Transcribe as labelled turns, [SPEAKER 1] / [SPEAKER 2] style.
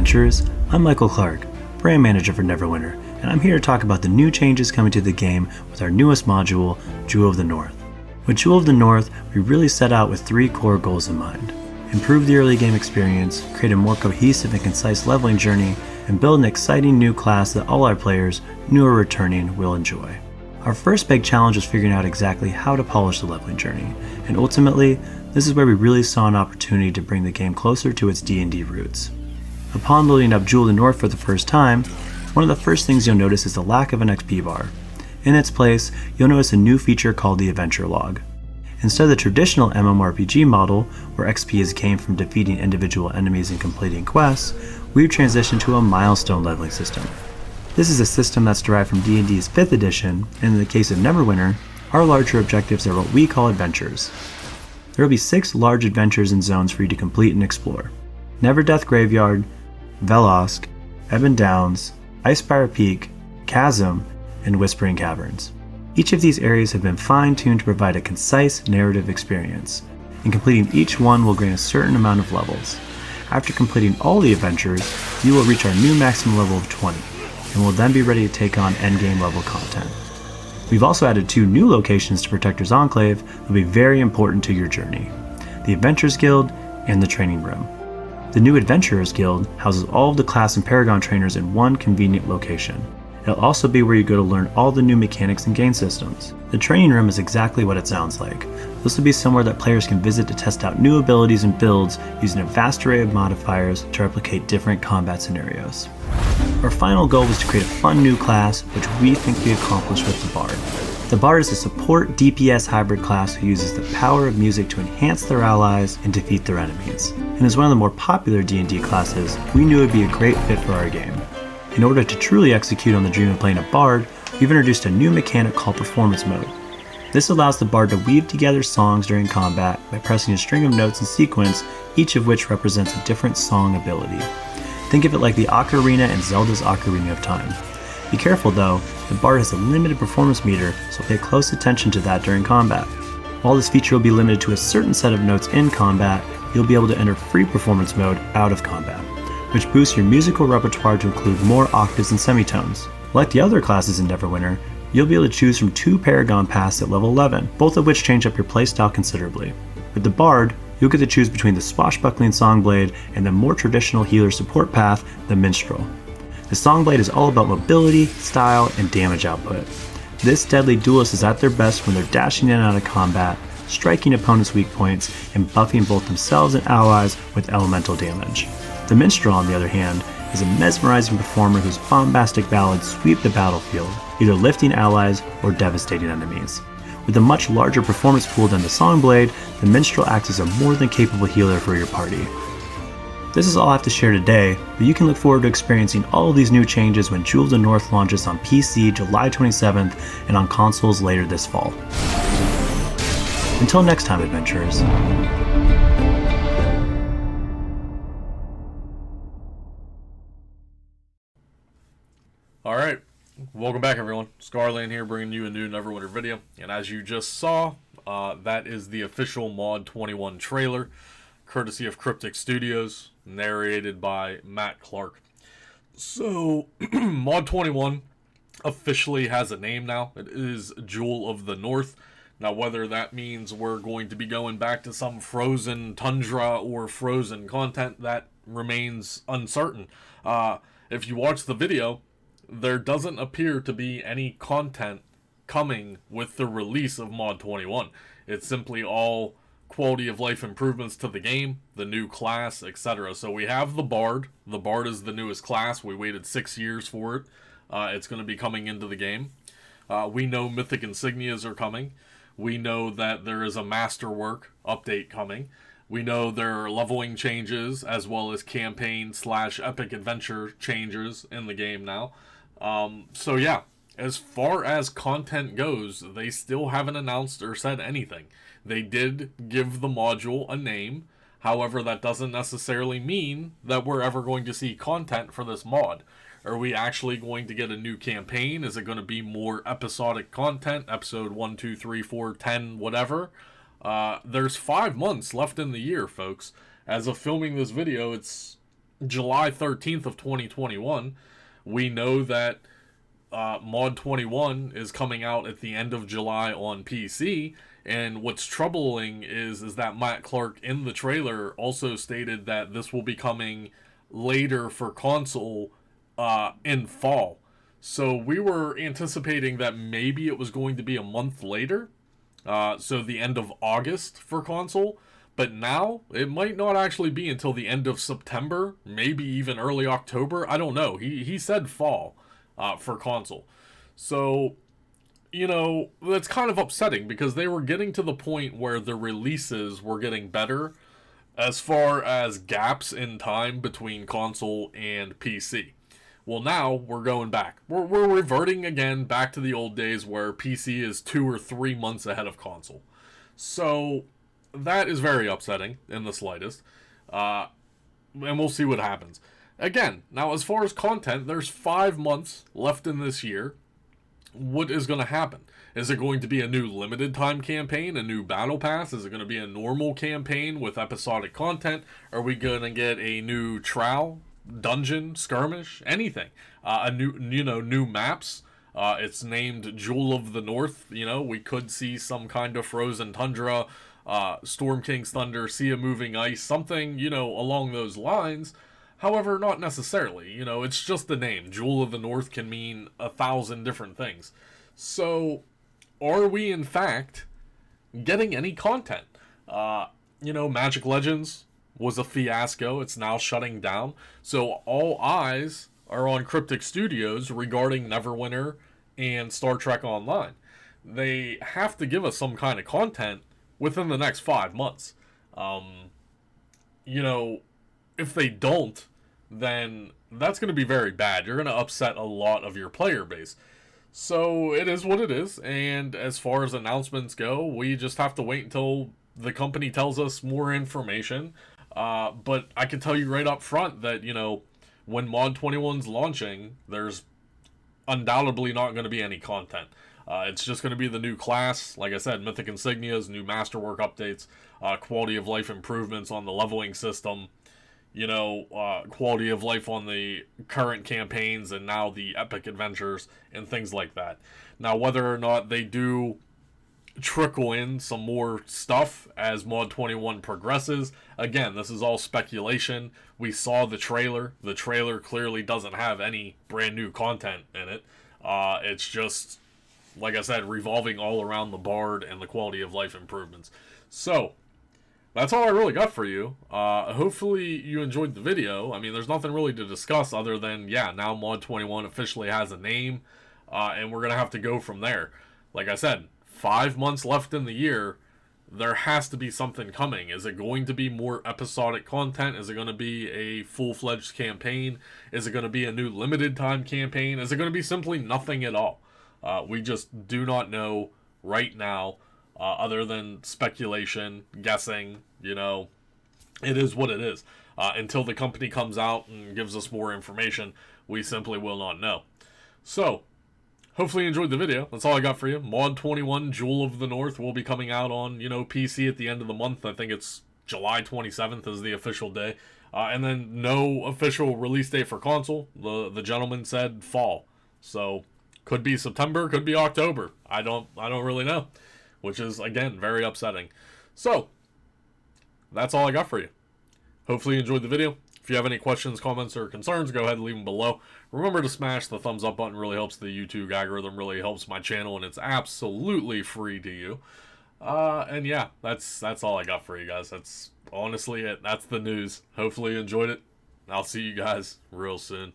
[SPEAKER 1] adventurers, I'm Michael Clark, brand manager for Neverwinter, and I'm here to talk about the new changes coming to the game with our newest module, Jewel of the North. With Jewel of the North, we really set out with 3 core goals in mind. Improve the early game experience, create a more cohesive and concise leveling journey, and build an exciting new class that all our players, new or returning, will enjoy. Our first big challenge was figuring out exactly how to polish the leveling journey, and ultimately, this is where we really saw an opportunity to bring the game closer to its D&D roots. Upon loading up Jewel of the North for the first time, one of the first things you'll notice is the lack of an XP bar. In its place, you'll notice a new feature called the Adventure Log. Instead of the traditional MMORPG model, where XP is gained from defeating individual enemies and completing quests, we've transitioned to a milestone leveling system. This is a system that's derived from D&D's 5th edition, and in the case of Neverwinter, our larger objectives are what we call adventures. There will be 6 large adventures and zones for you to complete and explore. Neverdeath Graveyard, Velosk, Ebon Downs, Icespire Peak, Chasm, and Whispering Caverns. Each of these areas have been fine-tuned to provide a concise narrative experience, and completing each one will gain a certain amount of levels. After completing all the adventures, you will reach our new maximum level of 20, and will then be ready to take on endgame level content. We've also added 2 new locations to Protector's Enclave that will be very important to your journey: the Adventurers Guild and the Training Room. The new Adventurers Guild houses all of the class and Paragon trainers in one convenient location. It'll also be where you go to learn all the new mechanics and game systems. The Training Room is exactly what it sounds like. This will be somewhere that players can visit to test out new abilities and builds using a vast array of modifiers to replicate different combat scenarios. Our final goal was to create a fun new class, which we think we accomplished with the Bard. The Bard is a support DPS hybrid class who uses the power of music to enhance their allies and defeat their enemies. And as one of the more popular D&D classes, we knew it would be a great fit for our game. In order to truly execute on the dream of playing a Bard, we've introduced a new mechanic called Performance Mode. This allows the Bard to weave together songs during combat by pressing a string of notes in sequence, each of which represents a different song ability. Think of it like the Ocarina and Zelda's Ocarina of Time. Be careful though, the Bard has a limited performance meter, so pay close attention to that during combat. While this feature will be limited to a certain set of notes in combat, you'll be able to enter free performance mode out of combat, which boosts your musical repertoire to include more octaves and semitones. Like the other classes in Neverwinter, you'll be able to choose from 2 Paragon Paths at level 11, both of which change up your playstyle considerably. With the Bard, you'll get to choose between the swashbuckling Songblade and the more traditional healer support path, the Minstrel. The Songblade is all about mobility, style, and damage output. This deadly duelist is at their best when they're dashing in and out of combat, striking opponents' weak points, and buffing both themselves and allies with elemental damage. The Minstrel, on the other hand, is a mesmerizing performer whose bombastic ballads sweep the battlefield, either lifting allies or devastating enemies. With a much larger performance pool than the Songblade, the Minstrel acts as a more than capable healer for your party. This is all I have to share today, but you can look forward to experiencing all of these new changes when Jewel of the North launches on PC July 27th and on consoles later this fall. Until next time, adventurers.
[SPEAKER 2] Alright, welcome back everyone. Scarland here bringing you a new Neverwinter video. And as you just saw, that is the official Mod 21 trailer, courtesy of Cryptic Studios, narrated by Matt Clark. So, Mod 21 officially has a name now. It is Jewel of the North. Now, whether that means we're going to be going back to some frozen tundra or frozen content, that remains uncertain. If you watch the video, there doesn't appear to be any content coming with the release of Mod 21. It's simply all quality of life improvements to the game, the new class, etc. So we have the Bard. The Bard is the newest class. We waited 6 years for it. It's going to be coming into the game. We know Mythic Insignias are coming. We know that there is a Masterwork update coming. We know there are leveling changes as well as campaign/epic adventure changes in the game now. So yeah, as far as content goes, they still haven't announced or said anything. They did give the module a name. However, that doesn't necessarily mean that we're ever going to see content for this mod. Are we actually going to get a new campaign? Is it going to be more episodic content? Episode 1, 2, 3, 4, 10, whatever? There's 5 months left in the year, folks. As of filming this video, it's July 13th of 2021. We know that Mod 21 is coming out at the end of July on PC, and what's troubling is that Matt Clark in the trailer also stated that this will be coming later for console in fall. So we were anticipating that maybe it was going to be a month later, so the end of August for console. But now it might not actually be until the end of September, maybe even early October. I don't know. He said fall for console. So, you know, that's kind of upsetting because they were getting to the point where the releases were getting better as far as gaps in time between console and PC. Well, now we're going back. We're reverting again back to the old days where PC is 2 or 3 months ahead of console. So that is very upsetting in the slightest. And we'll see what happens. Again, now as far as content, there's 5 months left in this year. What is going to happen? Is it going to be a new limited time campaign, a new battle pass? Is it going to be a normal campaign with episodic content? Are we going to get a new trial, dungeon, skirmish, anything? A new maps? It's named Jewel of the North. We could see some kind of frozen tundra, Storm King's Thunder, Sea of Moving Ice, something, along those lines. However, not necessarily. It's just the name. Jewel of the North can mean 1,000 different things. So, are we in fact getting any content? Magic Legends was a fiasco. It's now shutting down. So, all eyes are on Cryptic Studios regarding Neverwinter and Star Trek Online. They have to give us some kind of content within the next 5 months. If they don't, then that's going to be very bad. You're going to upset a lot of your player base. So it is what it is. And as far as announcements go, we just have to wait until the company tells us more information. But I can tell you right up front that, when Mod 21's launching, there's undoubtedly not going to be any content. It's just going to be the new class, like I said, Mythic Insignias, new Masterwork updates, quality of life improvements on the leveling system, quality of life on the current campaigns and now the epic adventures and things like that. Now, whether or not they do trickle in some more stuff as Mod 21 progresses, again, this is all speculation. We saw the trailer. The trailer clearly doesn't have any brand new content in it. It's just, like I said, revolving all around the Bard and the quality of life improvements. So, that's all I really got for you. Hopefully you enjoyed the video. I mean, there's nothing really to discuss other than, now Mod 21 officially has a name, and we're going to have to go from there. Like I said, 5 months left in the year. There has to be something coming. Is it going to be more episodic content? Is it going to be a full-fledged campaign? Is it going to be a new limited time campaign? Is it going to be simply nothing at all? We just do not know right now, other than speculation, guessing. It is what it is. Until the company comes out and gives us more information, we simply will not know. So, hopefully you enjoyed the video. That's all I got for you. Mod 21 Jewel of the North will be coming out on, PC at the end of the month. I think it's July 27th is the official day. And then no official release date for console. The gentleman said fall. So, could be September, could be October. I don't really know. Which is, again, very upsetting. So, that's all I got for you. Hopefully you enjoyed the video. If you have any questions, comments, or concerns, go ahead and leave them below. Remember to smash the thumbs up button. Really helps the YouTube algorithm, really helps my channel, and it's absolutely free to you. And yeah, that's all I got for you guys. That's honestly it. That's the news. Hopefully you enjoyed it. I'll see you guys real soon.